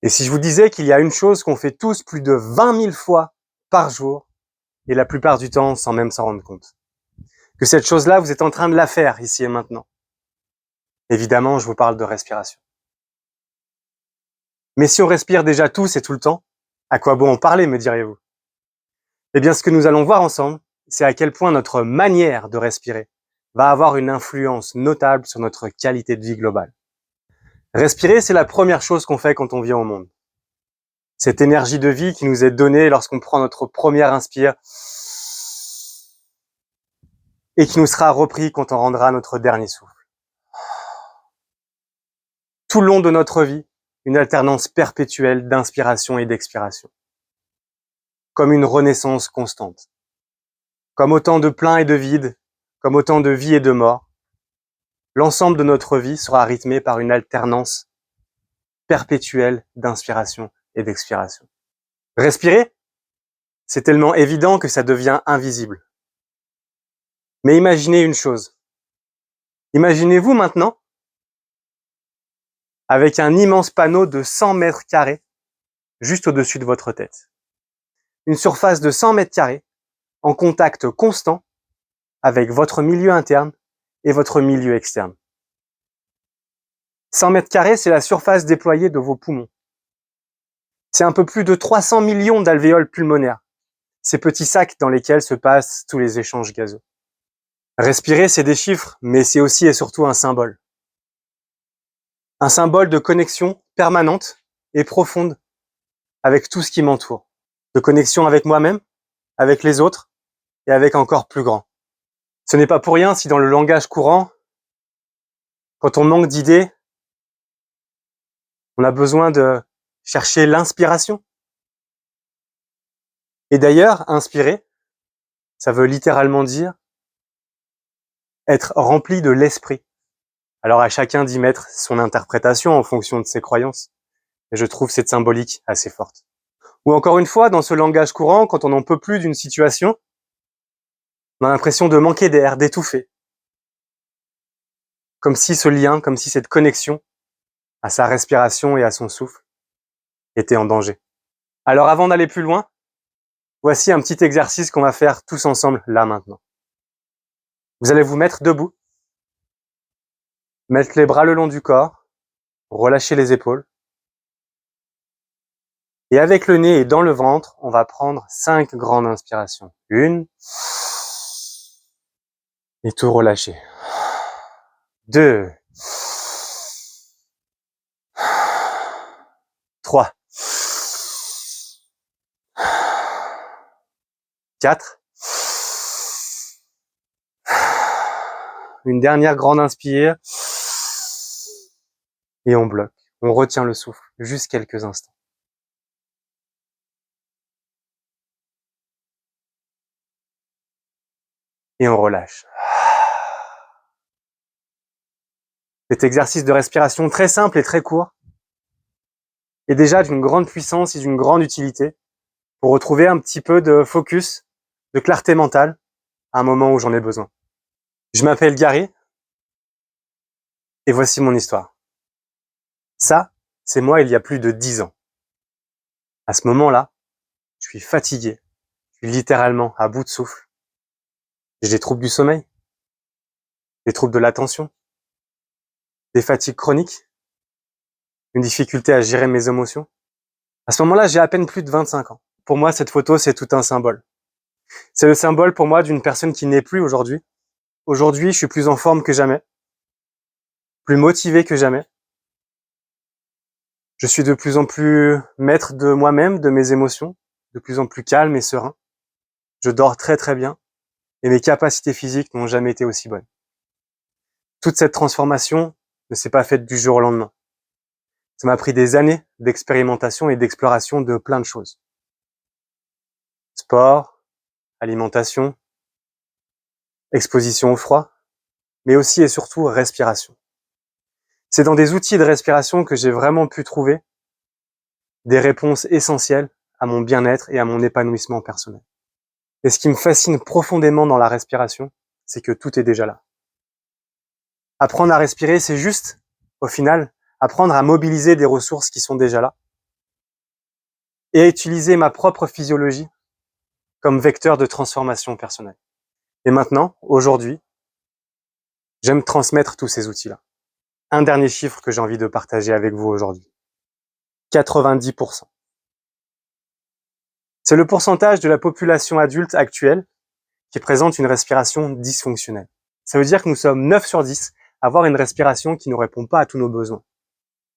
Et si je vous disais qu'il y a une chose qu'on fait tous plus de 20 000 fois par jour, et la plupart du temps sans même s'en rendre compte, que cette chose-là, vous êtes en train de la faire ici et maintenant. Évidemment, je vous parle de respiration. Mais si on respire déjà tous et tout le temps, à quoi bon en parler, me diriez-vous? Eh bien, ce que nous allons voir ensemble, c'est à quel point notre manière de respirer va avoir une influence notable sur notre qualité de vie globale. Respirer, c'est la première chose qu'on fait quand on vient au monde. Cette énergie de vie qui nous est donnée lorsqu'on prend notre première inspire et qui nous sera repris quand on rendra notre dernier souffle. Tout le long de notre vie, une alternance perpétuelle d'inspiration et d'expiration. Comme une renaissance constante. Comme autant de plein et de vide, comme autant de vie et de mort, l'ensemble de notre vie sera rythmé par une alternance perpétuelle d'inspiration et d'expiration. Respirer, c'est tellement évident que ça devient invisible. Mais imaginez une chose. Imaginez-vous maintenant avec un immense panneau de 100 mètres carrés juste au-dessus de votre tête. Une surface de 100 mètres carrés en contact constant avec votre milieu interne et votre milieu externe. 100 mètres carrés, c'est la surface déployée de vos poumons. C'est un peu plus de 300 millions d'alvéoles pulmonaires, ces petits sacs dans lesquels se passent tous les échanges gazeux. Respirer, c'est des chiffres, mais c'est aussi et surtout un symbole. Un symbole de connexion permanente et profonde avec tout ce qui m'entoure. De connexion avec moi-même, avec les autres et avec encore plus grand. Ce n'est pas pour rien si dans le langage courant, quand on manque d'idées, on a besoin de chercher l'inspiration. Et d'ailleurs, inspirer, ça veut littéralement dire être rempli de l'esprit. Alors à chacun d'y mettre son interprétation en fonction de ses croyances. Et je trouve cette symbolique assez forte. Ou encore une fois, dans ce langage courant, quand on n'en peut plus d'une situation, on a l'impression de manquer d'air, d'étouffer. Comme si ce lien, comme si cette connexion à sa respiration et à son souffle était en danger. Alors avant d'aller plus loin, voici un petit exercice qu'on va faire tous ensemble là maintenant. Vous allez vous mettre debout, mettre les bras le long du corps, relâcher les épaules. Et avec le nez et dans le ventre, on va prendre 5 grandes inspirations. 1. Et tout relâcher. 2. 3. 4. Une dernière grande inspire. Et on bloque. On retient le souffle juste quelques instants. Et on relâche. Cet exercice de respiration très simple et très court est déjà d'une grande puissance et d'une grande utilité pour retrouver un petit peu de focus, de clarté mentale à un moment où j'en ai besoin. Je m'appelle Gary et voici mon histoire. Ça, c'est moi il y a plus de 10 ans. À ce moment-là, je suis fatigué, je suis littéralement à bout de souffle. J'ai des troubles du sommeil, des troubles de l'attention, des fatigues chroniques, une difficulté à gérer mes émotions. À ce moment-là, j'ai à peine plus de 25 ans. Pour moi, cette photo, c'est tout un symbole. C'est le symbole pour moi d'une personne qui n'est plus aujourd'hui. Aujourd'hui, je suis plus en forme que jamais, plus motivé que jamais. Je suis de plus en plus maître de moi-même, de mes émotions, de plus en plus calme et serein. Je dors très très bien et mes capacités physiques n'ont jamais été aussi bonnes. Toute cette transformation ne s'est pas faite du jour au lendemain. Ça m'a pris des années d'expérimentation et d'exploration de plein de choses. Sport, alimentation, exposition au froid, mais aussi et surtout respiration. C'est dans des outils de respiration que j'ai vraiment pu trouver des réponses essentielles à mon bien-être et à mon épanouissement personnel. Et ce qui me fascine profondément dans la respiration, c'est que tout est déjà là. Apprendre à respirer, c'est juste, au final, apprendre à mobiliser des ressources qui sont déjà là et à utiliser ma propre physiologie comme vecteur de transformation personnelle. Et maintenant, aujourd'hui, j'aime transmettre tous ces outils-là. Un dernier chiffre que j'ai envie de partager avec vous aujourd'hui. 90%. C'est le pourcentage de la population adulte actuelle qui présente une respiration dysfonctionnelle. Ça veut dire que nous sommes 9 sur 10 à avoir une respiration qui ne répond pas à tous nos besoins.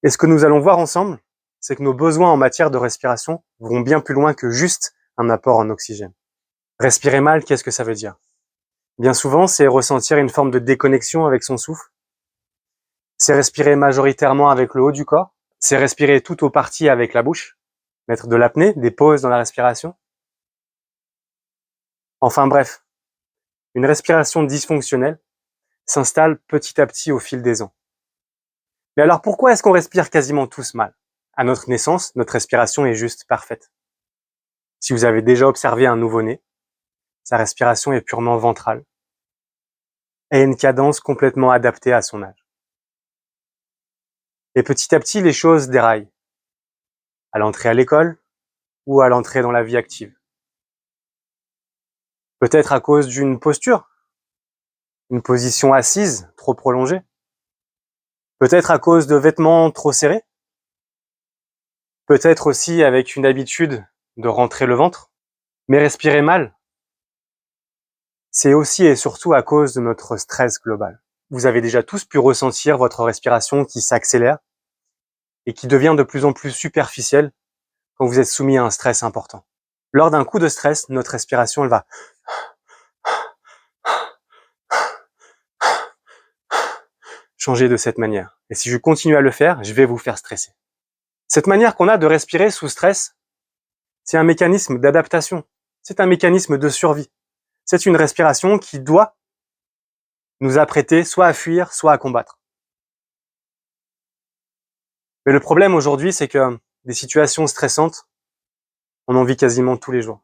Et ce que nous allons voir ensemble, c'est que nos besoins en matière de respiration vont bien plus loin que juste un apport en oxygène. Respirer mal, qu'est-ce que ça veut dire? Bien souvent, c'est ressentir une forme de déconnexion avec son souffle. C'est respirer majoritairement avec le haut du corps. C'est respirer tout au parti avec la bouche. Mettre de l'apnée, des pauses dans la respiration. Enfin bref, une respiration dysfonctionnelle s'installe petit à petit au fil des ans. Mais alors pourquoi est-ce qu'on respire quasiment tous mal? À notre naissance, notre respiration est juste parfaite. Si vous avez déjà observé un nouveau-né, sa respiration est purement ventrale et a une cadence complètement adaptée à son âge. Et petit à petit, les choses déraillent, à l'entrée à l'école ou à l'entrée dans la vie active. Peut-être à cause d'une posture, une position assise trop prolongée. Peut-être à cause de vêtements trop serrés. Peut-être aussi avec une habitude de rentrer le ventre. Mais respirer mal, c'est aussi et surtout à cause de notre stress global. Vous avez déjà tous pu ressentir votre respiration qui s'accélère et qui devient de plus en plus superficielle quand vous êtes soumis à un stress important. Lors d'un coup de stress, notre respiration, elle va changer de cette manière. Et si je continue à le faire, je vais vous faire stresser. Cette manière qu'on a de respirer sous stress, c'est un mécanisme d'adaptation. C'est un mécanisme de survie. C'est une respiration qui doit nous apprêter soit à fuir, soit à combattre. Mais le problème aujourd'hui, c'est que des situations stressantes, on en vit quasiment tous les jours.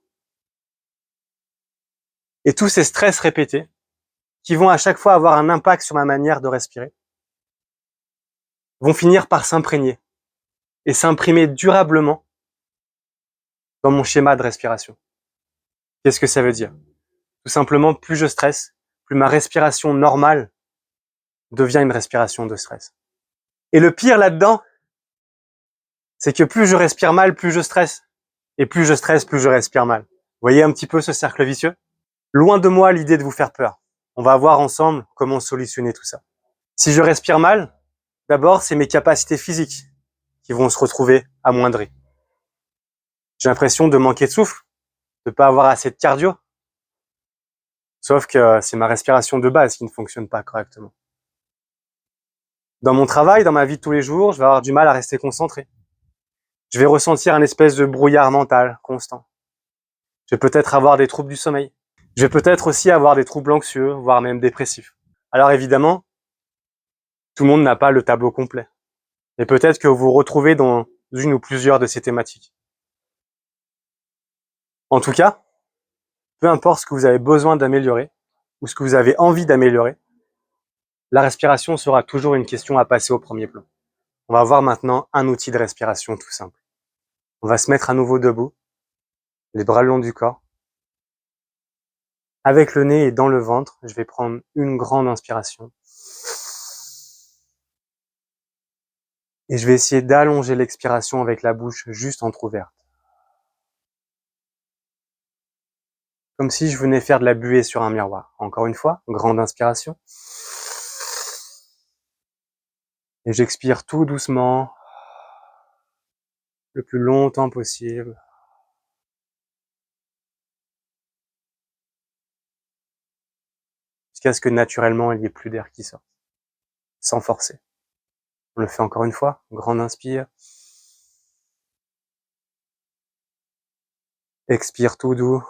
Et tous ces stress répétés, qui vont à chaque fois avoir un impact sur ma manière de respirer, vont finir par s'imprégner et s'imprimer durablement dans mon schéma de respiration. Qu'est-ce que ça veut dire? Tout simplement, plus je stresse, plus ma respiration normale devient une respiration de stress. Et le pire là-dedans, c'est que plus je respire mal, plus je stresse. Et plus je stresse, plus je respire mal. Vous voyez un petit peu ce cercle vicieux? Loin de moi l'idée de vous faire peur. On va voir ensemble comment solutionner tout ça. Si je respire mal, d'abord, c'est mes capacités physiques qui vont se retrouver amoindries. J'ai l'impression de manquer de souffle, de pas avoir assez de cardio. Sauf que c'est ma respiration de base qui ne fonctionne pas correctement. Dans mon travail, dans ma vie de tous les jours, je vais avoir du mal à rester concentré. Je vais ressentir un espèce de brouillard mental constant. Je vais peut-être avoir des troubles du sommeil. Je vais peut-être aussi avoir des troubles anxieux, voire même dépressifs. Alors évidemment, tout le monde n'a pas le tableau complet. Et peut-être que vous vous retrouvez dans une ou plusieurs de ces thématiques. En tout cas, peu importe ce que vous avez besoin d'améliorer ou ce que vous avez envie d'améliorer, la respiration sera toujours une question à passer au premier plan. On va voir maintenant un outil de respiration tout simple. On va se mettre à nouveau debout, les bras le long du corps. Avec le nez et dans le ventre, je vais prendre une grande inspiration. Et je vais essayer d'allonger l'expiration avec la bouche juste entrouverte. Comme si je venais faire de la buée sur un miroir. Encore une fois, grande inspiration. Et j'expire tout doucement, le plus longtemps possible. Jusqu'à ce que naturellement il n'y ait plus d'air qui sort. Sans forcer. On le fait encore une fois. Grande inspire. Expire tout doux.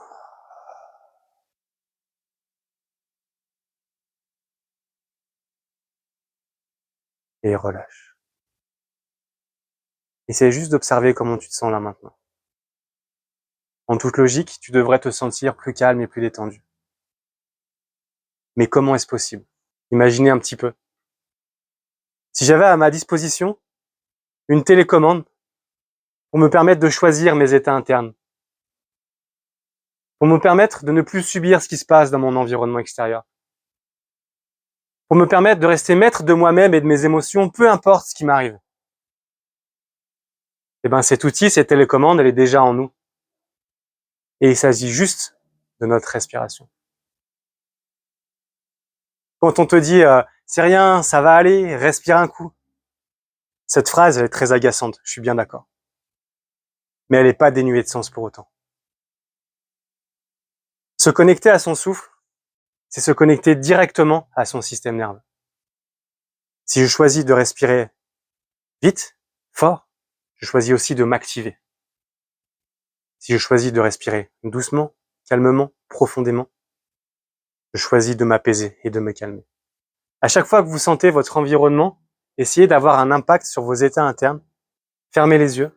Et relâche. Essaye juste d'observer comment tu te sens là maintenant. En toute logique, tu devrais te sentir plus calme et plus détendu. Mais comment est-ce possible? Imaginez un petit peu. Si j'avais à ma disposition une télécommande pour me permettre de choisir mes états internes, pour me permettre de ne plus subir ce qui se passe dans mon environnement extérieur, pour me permettre de rester maître de moi-même et de mes émotions, peu importe ce qui m'arrive. Eh bien, cet outil, cette télécommande, elle est déjà en nous. Et il s'agit juste de notre respiration. Quand on te dit c'est rien, ça va aller, respire un coup. Cette phrase, elle est très agaçante, je suis bien d'accord. Mais elle n'est pas dénuée de sens pour autant. Se connecter à son souffle, c'est se connecter directement à son système nerveux. Si je choisis de respirer vite, fort, je choisis aussi de m'activer. Si je choisis de respirer doucement, calmement, profondément, je choisis de m'apaiser et de me calmer. À chaque fois que vous sentez votre environnement, essayez d'avoir un impact sur vos états internes. Fermez les yeux,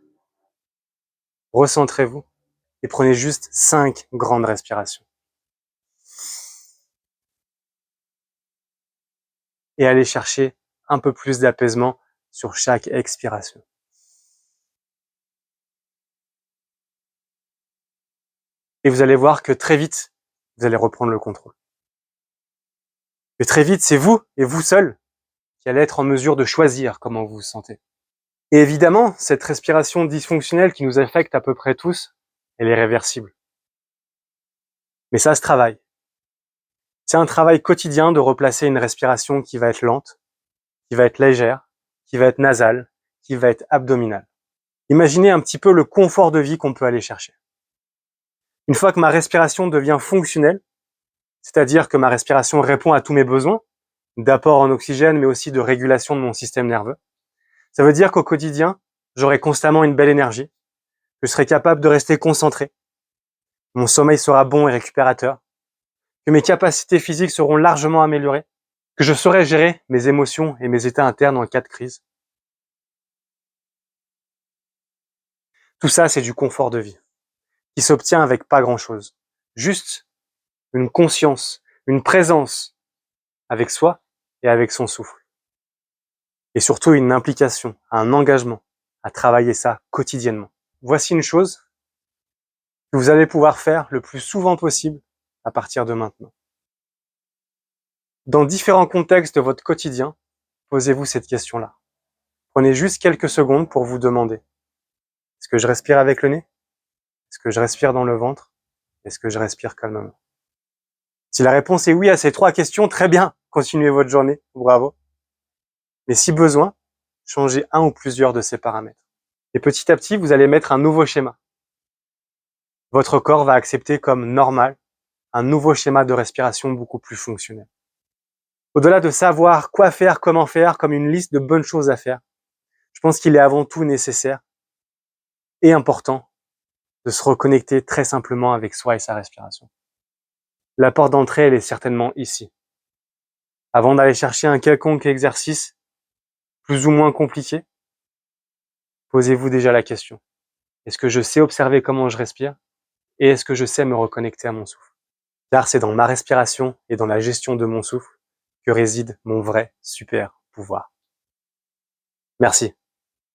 recentrez-vous et prenez juste 5 grandes respirations. Et allez chercher un peu plus d'apaisement sur chaque expiration. Et vous allez voir que très vite, vous allez reprendre le contrôle. Et très vite, c'est vous et vous seul qui allez être en mesure de choisir comment vous vous sentez. Et évidemment, cette respiration dysfonctionnelle qui nous affecte à peu près tous, elle est réversible. Mais ça se travaille. C'est un travail quotidien de replacer une respiration qui va être lente, qui va être légère, qui va être nasale, qui va être abdominale. Imaginez un petit peu le confort de vie qu'on peut aller chercher. Une fois que ma respiration devient fonctionnelle, c'est-à-dire que ma respiration répond à tous mes besoins, d'apport en oxygène, mais aussi de régulation de mon système nerveux, ça veut dire qu'au quotidien, j'aurai constamment une belle énergie, que je serai capable de rester concentré, mon sommeil sera bon et récupérateur, que mes capacités physiques seront largement améliorées, que je saurai gérer mes émotions et mes états internes en cas de crise. Tout ça, c'est du confort de vie, qui s'obtient avec pas grand-chose. Juste une conscience, une présence avec soi et avec son souffle. Et surtout une implication, un engagement à travailler ça quotidiennement. Voici une chose que vous allez pouvoir faire le plus souvent possible à partir de maintenant. Dans différents contextes de votre quotidien, posez-vous cette question-là. Prenez juste quelques secondes pour vous demander: est-ce que je respire avec le nez? Est-ce que je respire dans le ventre? Est-ce que je respire calmement? Si la réponse est oui à ces 3 questions, très bien, continuez votre journée, bravo. Mais si besoin, changez un ou plusieurs de ces paramètres. Et petit à petit, vous allez mettre un nouveau schéma. Votre corps va accepter comme normal un nouveau schéma de respiration beaucoup plus fonctionnel. Au-delà de savoir quoi faire, comment faire, comme une liste de bonnes choses à faire, je pense qu'il est avant tout nécessaire et important de se reconnecter très simplement avec soi et sa respiration. La porte d'entrée, elle est certainement ici. Avant d'aller chercher un quelconque exercice, plus ou moins compliqué, posez-vous déjà la question: est-ce que je sais observer comment je respire? Et est-ce que je sais me reconnecter à mon souffle? Car c'est dans ma respiration et dans la gestion de mon souffle que réside mon vrai super pouvoir. Merci.